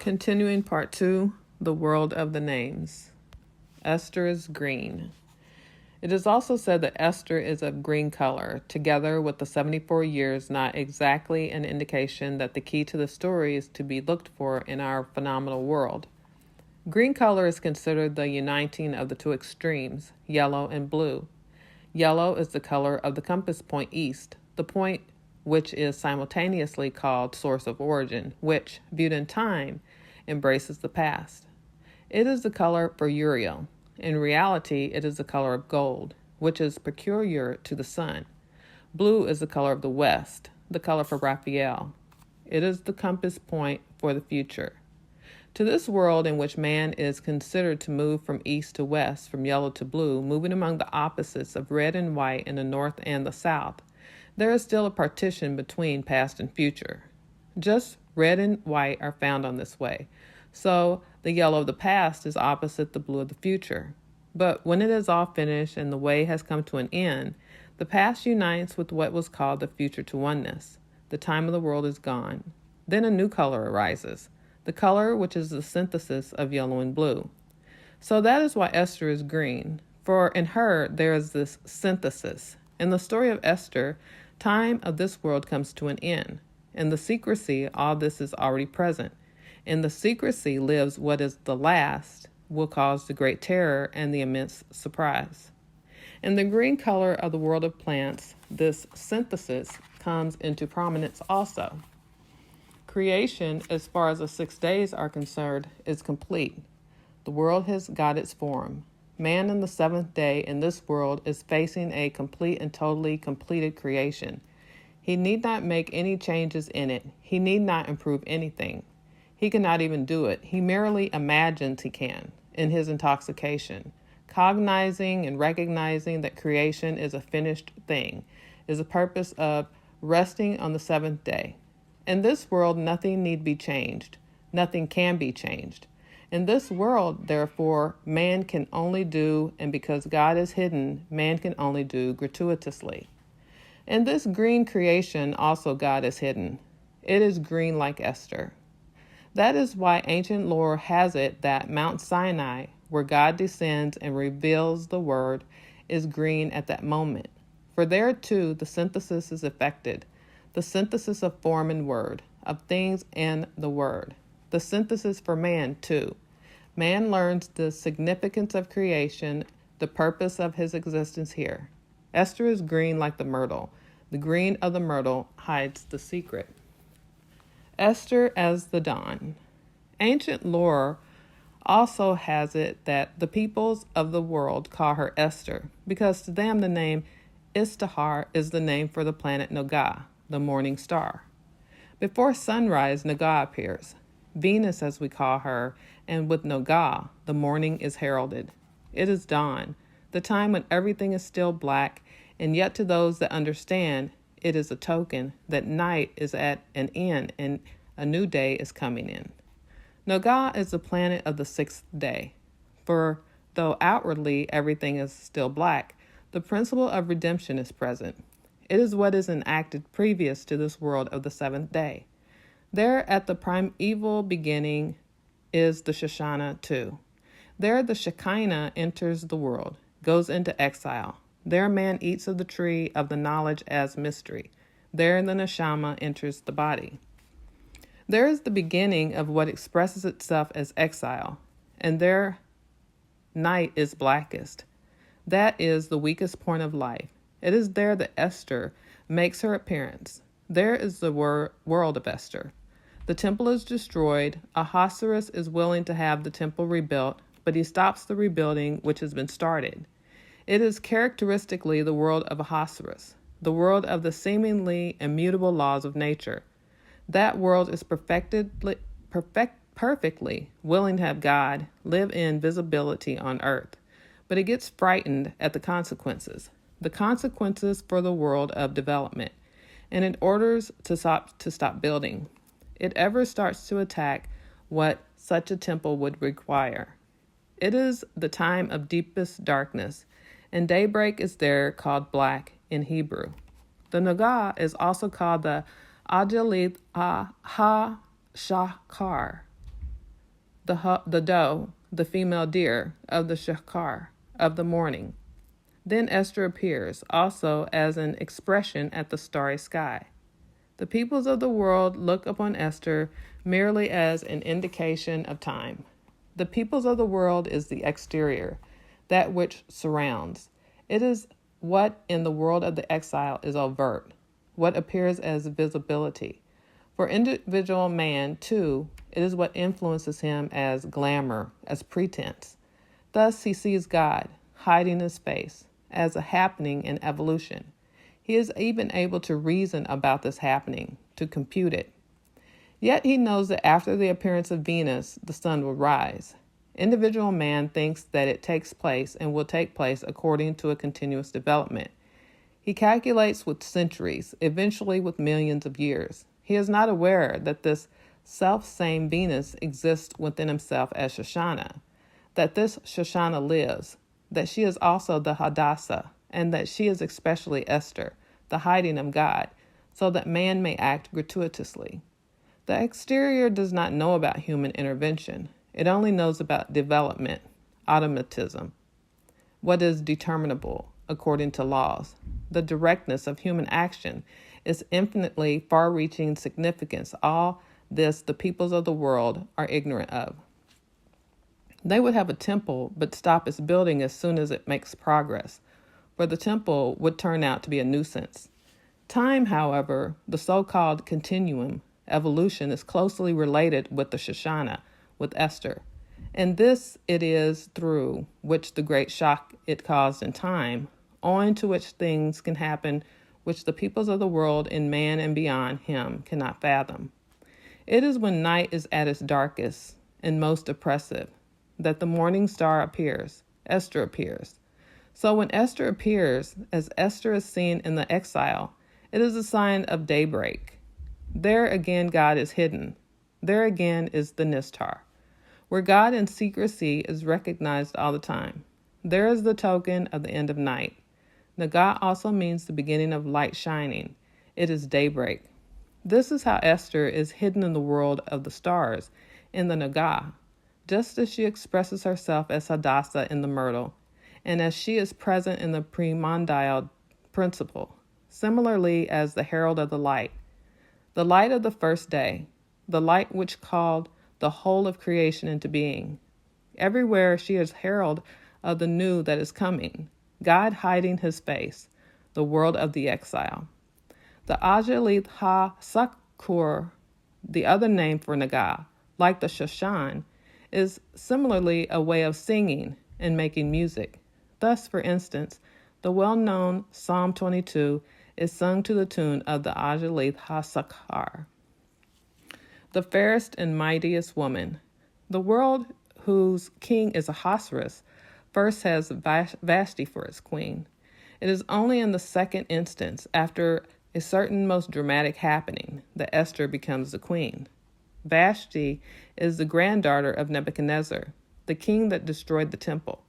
Continuing part 2, the world of the names. Esther is green. It is also said that Esther is of green color, together with the 74 years, not exactly an indication that the key to the story is to be looked for in our phenomenal world. Green color is considered the uniting of the two extremes, yellow and blue. Yellow is the color of the compass point east, the point which is simultaneously called source of origin, which, viewed in time, embraces the past. It is the color for Uriel. In reality, it is the color of gold, which is peculiar to the sun. Blue is the color of the west, the color for Raphael. It is the compass point for the future. To this world in which man is considered to move from east to west, from yellow to blue, moving among the opposites of red and white in the north and the south, there is still a partition between past and future. Just red and white are found on this way, so the yellow of the past is opposite the blue of the future. But when it is all finished and the way has come to an end, the past unites with what was called the future to oneness. The time of the world is gone. Then a new color arises, the color which is the synthesis of yellow and blue. So that is why Esther is green, for in her there is this synthesis. In the story of Esther, time of this world comes to an end. In the secrecy, all this is already present. In the secrecy lives what is the last, will cause the great terror and the immense surprise. In the green color of the world of plants, this synthesis comes into prominence also. Creation, as far as the 6 days are concerned, is complete. The world has got its form. Man in the 7th day in this world is facing a complete and totally completed creation. He need not make any changes in it. He need not improve anything. He cannot even do it. He merely imagines he can, in his intoxication, cognizing and recognizing that creation is a finished thing, is the purpose of resting on the 7th day. In this world, nothing need be changed. Nothing can be changed. In this world, therefore, man can only do, and because God is hidden, man can only do gratuitously. In this green creation, also God is hidden. It is green like Esther. That is why ancient lore has it that Mount Sinai, where God descends and reveals the word, is green at that moment. For there, too, the synthesis is effected, the synthesis of form and word, of things and the word. The synthesis for man, too. Man learns the significance of creation, the purpose of his existence here. Esther is green like the myrtle. The green of the myrtle hides the secret. Esther as the dawn. Ancient lore also has it that the peoples of the world call her Esther, because to them the name Istihar is the name for the planet Nogah, the morning star. Before sunrise, Nogah appears. Venus, as we call her, and with Nogah, the morning is heralded. It is dawn, the time when everything is still black, and yet to those that understand, it is a token that night is at an end and a new day is coming in. Nogah is the planet of the 6th day, for though outwardly everything is still black, the principle of redemption is present. It is what is enacted previous to this world of the 7th day. There at the primeval beginning is the Shoshana too. There the Shekinah enters the world, goes into exile. There man eats of the tree of the knowledge as mystery. There the Neshama enters the body. There is the beginning of what expresses itself as exile, and there night is blackest. That is the weakest point of life. It is there that Esther makes her appearance. There is the world of Esther. The temple is destroyed. Ahasuerus is willing to have the temple rebuilt, but he stops the rebuilding which has been started. It is characteristically the world of Ahasuerus, the world of the seemingly immutable laws of nature. That world is perfectly willing to have God live in visibility on earth, but it gets frightened at the consequences for the world of development, and it orders to stop building. It ever starts to attack what such a temple would require. It is the time of deepest darkness, and daybreak is there called black in Hebrew. The Nogah is also called the Ajalith Ha-Shachar, the doe, the female deer of the shakar of the morning. Then Esther appears, also as an expression at the starry sky. The peoples of the world look upon Esther merely as an indication of time. The peoples of the world is the exterior, that which surrounds. It is what in the world of the exile is overt, what appears as visibility. For individual man, too, it is what influences him as glamour, as pretense. Thus he sees God, hiding his face, as a happening in evolution. He is even able to reason about this happening, to compute it. Yet he knows that after the appearance of Venus, the sun will rise. Individual man thinks that it takes place and will take place according to a continuous development. He calculates with centuries, eventually with millions of years. He is not aware that this self-same Venus exists within himself as Shoshana, that this Shoshana lives, that she is also the Hadassah, and that she is especially Esther, the hiding of God, so that man may act gratuitously. The exterior does not know about human intervention. It only knows about development, automatism, what is determinable according to laws. The directness of human action is infinitely far-reaching significance. All this the peoples of the world are ignorant of. They would have a temple, but stop its building as soon as it makes progress, for the temple would turn out to be a nuisance. Time, however, the so-called continuum, evolution, is closely related with the Shoshana, with Esther. And this it is through which the great shock it caused in time, owing to which things can happen which the peoples of the world in man and beyond him cannot fathom. It is when night is at its darkest and most oppressive that the morning star appears, Esther appears. So when Esther appears, as Esther is seen in the exile, it is a sign of daybreak. There again God is hidden. There again is the Nistar, where God in secrecy is recognized all the time. There is the token of the end of night. Nagah also means the beginning of light shining. It is daybreak. This is how Esther is hidden in the world of the stars, in the Nagah, just as she expresses herself as Hadassah in the myrtle, and as she is present in the primordial principle, similarly as the herald of the light of the first day, the light which called the whole of creation into being. Everywhere she is herald of the new that is coming, God hiding his face, the world of the exile. The Ajalith ha-Sakur, the other name for Nagah, like the Shoshan, is similarly a way of singing and making music. Thus, for instance, the well-known Psalm 22 is sung to the tune of the Ajalith ha-Sakar. The fairest and mightiest woman. The world whose king is Ahasuerus first has Vashti for its queen. It is only in the second instance, after a certain most dramatic happening, that Esther becomes the queen. Vashti is the granddaughter of Nebuchadnezzar, the king that destroyed the temple.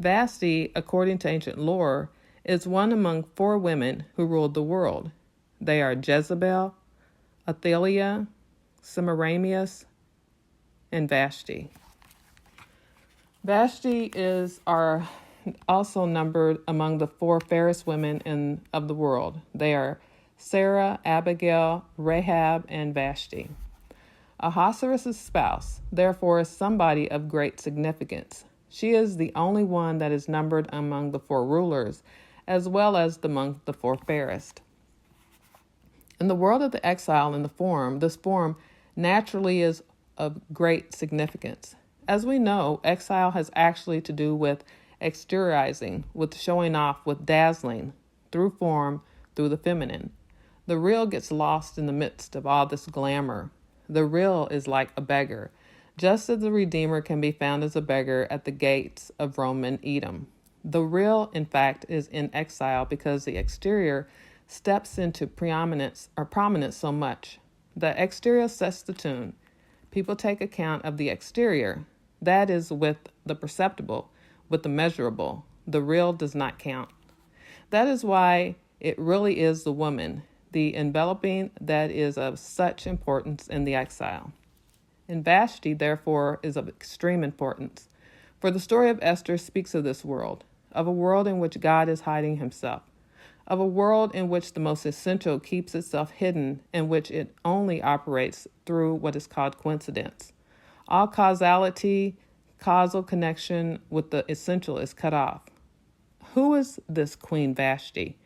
Vashti, according to ancient lore, is one among 4 women who ruled the world. They are Jezebel, Athaliah, Semiramis, and Vashti. Vashti are also numbered among the 4 fairest women of the world. They are Sarah, Abigail, Rahab, and Vashti. Ahasuerus' spouse, therefore, is somebody of great significance. She is the only one that is numbered among the 4 rulers, as well as among the 4 fairest. In the world of the exile in this form naturally is of great significance. As we know, exile has actually to do with exteriorizing, with showing off, with dazzling, through form, through the feminine. The real gets lost in the midst of all this glamour. The real is like a beggar, just as the Redeemer can be found as a beggar at the gates of Roman Edom. The real, in fact, is in exile because the exterior steps into prominence so much. The exterior sets the tune. People take account of the exterior. That is with the perceptible, with the measurable. The real does not count. That is why it really is the woman, the enveloping, that is of such importance in the exile. and Vashti, therefore, is of extreme importance. For the story of Esther speaks of this world, of a world in which God is hiding himself, of a world in which the most essential keeps itself hidden, in which it only operates through what is called coincidence. All causality, causal connection with the essential is cut off. Who is this Queen Vashti?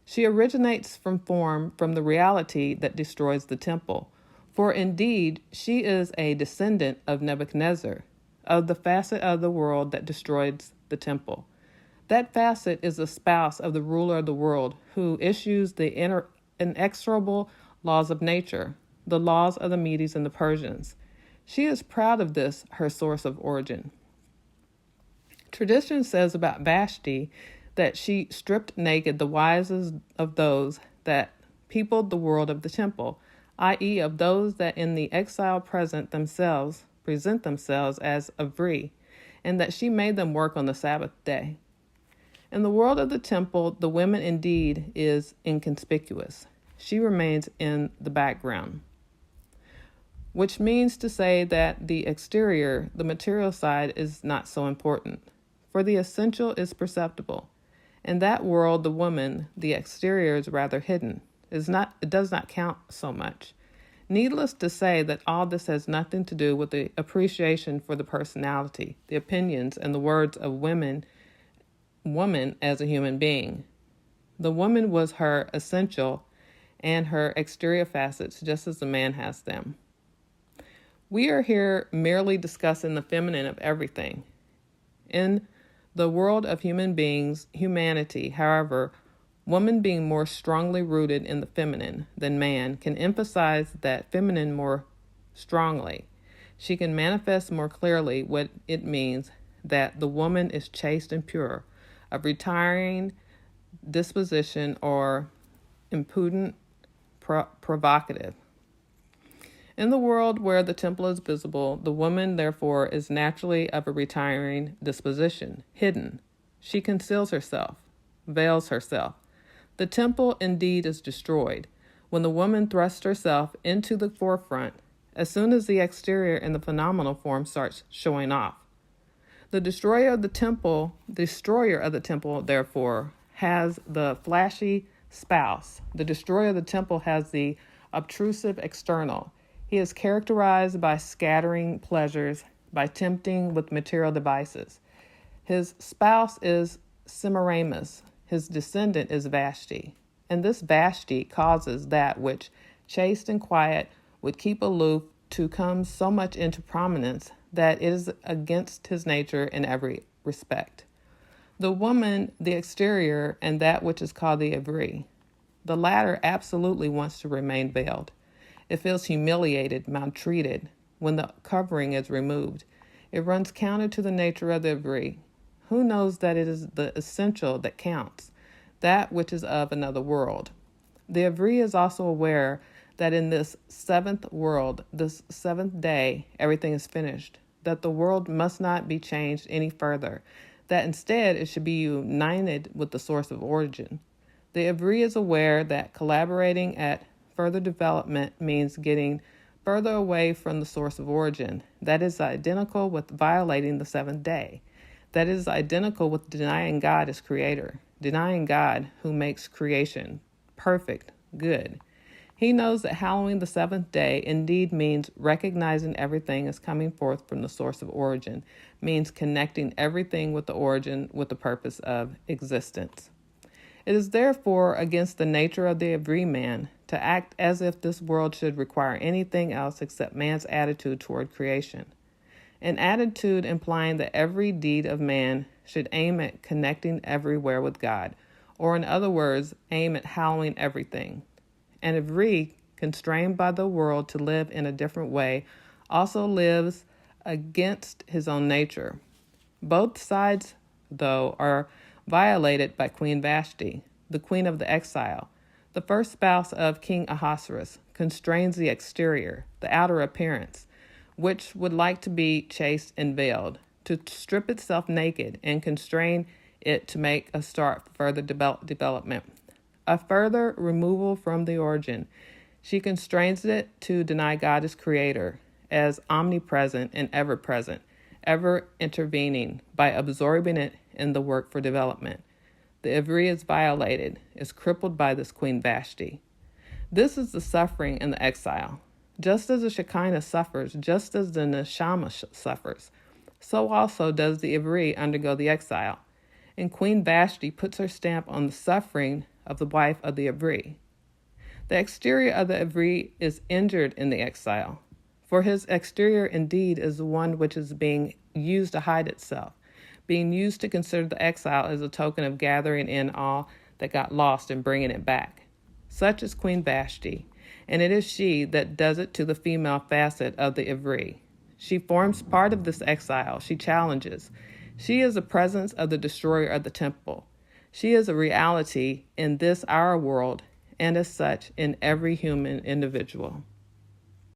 She originates from the reality that destroys the temple. For indeed, she is a descendant of Nebuchadnezzar, of the facet of the world that destroys the temple. That facet is the spouse of the ruler of the world, who issues the inexorable laws of nature, the laws of the Medes and the Persians. She is proud of this, her source of origin. Tradition says about Vashti that she stripped naked the wisest of those that peopled the world of the temple, i.e., of those that in the exile present themselves as Ivri, and that she made them work on the Sabbath day. In the world of the temple, the woman indeed is inconspicuous. She remains in the background, which means to say that the exterior, the material side, is not so important, for the essential is perceptible. In that world, the woman, the exterior, is rather hidden. It does not count so much. Needless to say that all this has nothing to do with the appreciation for the personality, the opinions, and the words of woman as a human being. The woman was her essential and her exterior facets, just as the man has them. We are here merely discussing the feminine of everything. In the world of humanity, however, woman being more strongly rooted in the feminine than man can emphasize that feminine more strongly. She can manifest more clearly what it means that the woman is chaste and pure, of retiring disposition or impudent, provocative. In the world where the temple is visible, the woman, therefore, is naturally of a retiring disposition, hidden. She conceals herself, veils herself. The temple, indeed, is destroyed when the woman thrusts herself into the forefront as soon as the exterior and the phenomenal form starts showing off. The destroyer of the temple, therefore, has the flashy spouse. The destroyer of the temple has the obtrusive external. He is characterized by scattering pleasures, by tempting with material devices. His spouse is Semiramis. His descendant is Vashti. And this Vashti causes that which, chaste and quiet, would keep aloof to come so much into prominence that it is against his nature in every respect. The woman, the exterior, and that which is called the Ivri. The latter absolutely wants to remain veiled. It feels humiliated, maltreated, when the covering is removed. It runs counter to the nature of the Ivri. Who knows that it is the essential that counts, that which is of another world? The Ivri is also aware that in this seventh world, this seventh day, everything is finished, that the world must not be changed any further, that instead it should be united with the source of origin. The Ivri is aware that collaborating at further development means getting further away from the source of origin. That is identical with violating the seventh day. That is identical with denying God as creator, denying God who makes creation perfect, good. He knows that hallowing the seventh day indeed means recognizing everything as coming forth from the source of origin, means connecting everything with the origin with the purpose of existence. It is therefore against the nature of the Ivri man to act as if this world should require anything else except man's attitude toward creation. An attitude implying that every deed of man should aim at connecting everywhere with God, or in other words, aim at hallowing everything. And Ivri, constrained by the world to live in a different way, also lives against his own nature. Both sides, though, are violated by Queen Vashti, the queen of the exile. The first spouse of King Ahasuerus constrains the exterior, the outer appearance, which would like to be chaste and veiled, to strip itself naked and constrain it to make a start for further development. A further removal from the origin. She constrains it to deny God as creator, as omnipresent and ever-present, ever intervening by absorbing it in the work for development. The Ivri is violated, is crippled by this Queen Vashti. This is the suffering in the exile. Just as the Shekinah suffers, just as the Neshama suffers, so also does the Ivri undergo the exile. And Queen Vashti puts her stamp on the suffering of the wife of the Ivri. The exterior of the Ivri is injured in the exile, for his exterior indeed is the one which is being used to hide itself, being used to consider the exile as a token of gathering in all that got lost and bringing it back. Such is Queen Vashti, and it is she that does it to the female facet of the Ivri. She forms part of this exile. She challenges. She is the presence of the destroyer of the temple. She is a reality in this our world, and as such in every human individual.